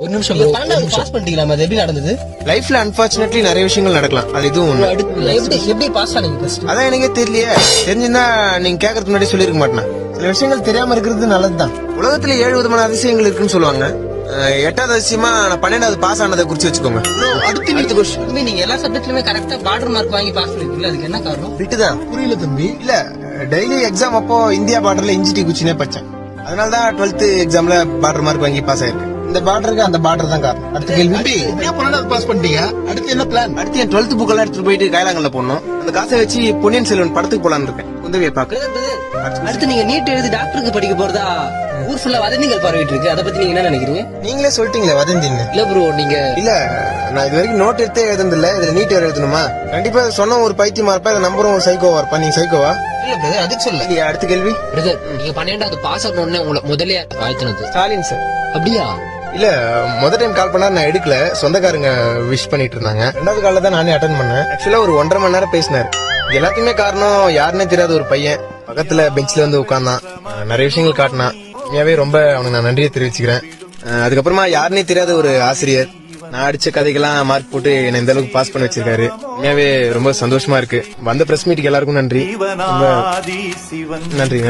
ஒரு நிமிஷம் bro. Pass பண்ணிட்டீங்களா? அது எப்படி நடந்தது? லைஃப்ல அன்பார்ச்சுனேட்லி நிறைய விஷயங்கள் நடக்கலாம். அது இதுவும் ஒண்ணு. எப்படி பாஸ் ஆனீங்க first? அதான் எனக்கே தெரியலையே. தெரிஞ்சிருந்தா நீங்க கேட்கறதுக்கு முன்னாடி சொல்லிருக்க மாட்டேன். சில விஷயங்கள் தெரியாம இருக்கிறது நல்லதுதான். உலகத்துல 7 விதமான அதிசயங்கள் இருக்குன்னு சொல்லுவாங்க. 8வது அதிசயமா நான் 12வது பாஸ் ஆனதை குறிச்சு வச்சுக்கோங்க. அடுத்த கொஸ்டின், நீங்க எல்லா சப்ஜெக்ட்லயுமே கரெக்டா பார்டர் மார்க் வாங்கி பாஸ் பண்ணிருக்கீங்க. அதுக்கு என்ன காரணம்? விட்டுதான். புரியல தம்பி. இல்ல, டெய்லி எக்ஸாம் அப்போ இந்தியா பார்டர்ல இன்ஜிடி குச்சினே படிச்சேன். அதனாலதான் 12th எக்ஸாம்ல பார்டர் மார்க் வாங்கி பாஸ் ஆயிருக்கு. இந்த பார்டருக்கு அந்த பார்டர் தான் காரணம். அடுத்த கேள்வி. பாஸ் பண்ணிட்டீங்க, அடுத்து என்ன பிளான்? அடுத்து என் 12th புக் எல்லாம் எடுத்துட்டு போயிட்டு கைலாங்கல்ல போடணும். அந்த காசை வச்சு பொன்னியின் செல்வன் படத்துக்கு போலான்னு இருக்கேன். குந்தவியை பாக்க. அடுத்து நீங்க நீட் எழுதி டாக்டருக்கு படிக்க போறதா ஊர் ஃபுல்லா வதந்திகள் பரவிட்டு இருக்கு. அதை பத்தி நீங்க என்ன நினைக்கிறீங்க? நீங்களே சொல்லிட்டீங்களே வதந்தின்னு. இல்ல ப்ரோ, நீங்க இல்ல, நான் இது வரைக்கும் நோட் எடுத்தே எழுதுனதில்ல. இதுல நீட் வேற எழுதணுமா? கண்டிப்பா சொன்ன ஒரு பைத்தியமா இருப்பா, இதை நம்பரும் ஒரு சைக்கோவா இருப்பா. நீங்க சைக்கோவா? இல்ல பிரதர், அதுக்கு சொல்ல. இல்லையா? அடுத்த கேள்வி. பிரதர், நீங்க 12வது பாஸ் ஆகணும்னு உங்களை முதல்ல வாழ்த்துனது ஸ்டாலின் சார். அப்படியா? இல்ல, முதல் டைம் கால் பண்ணா நான் எடுக்கல. சொந்தக்காரங்க விஷ் பண்ணிட்டு இருந்தாங்க. 2வது கால்ல தான் நானே அட்டன் பண்ணேன். ஆக்சுவலா ஒரு 1.5 மணி நேரம் பேசினாரு. எல்லாத்தையுமே காரணம் யாருன்னே தெரியாத ஒரு பையன் பக்கத்துல பெஞ்ச்ல வந்து உட்கார்ந்தான். நிறைய விஷயங்கள் காட்டினான். உண்மையாவே ரொம்ப அவனுக்கு நான் நன்றியை தெரிவிச்சுக்கிறேன். அதுக்கப்புறமா யாருன்னே தெரியாத ஒரு ஆசிரியர் நான் அடிச்ச கதைக்கெல்லாம் மார்க் போட்டு என்ன இந்த அளவுக்கு பாஸ் பண்ண வச்சிருக்காரு. உண்மையாவே ரொம்ப சந்தோஷமா இருக்கு. வந்த பிரஸ் மீட்டுக்கு எல்லாருக்கும் நன்றி. நன்றி.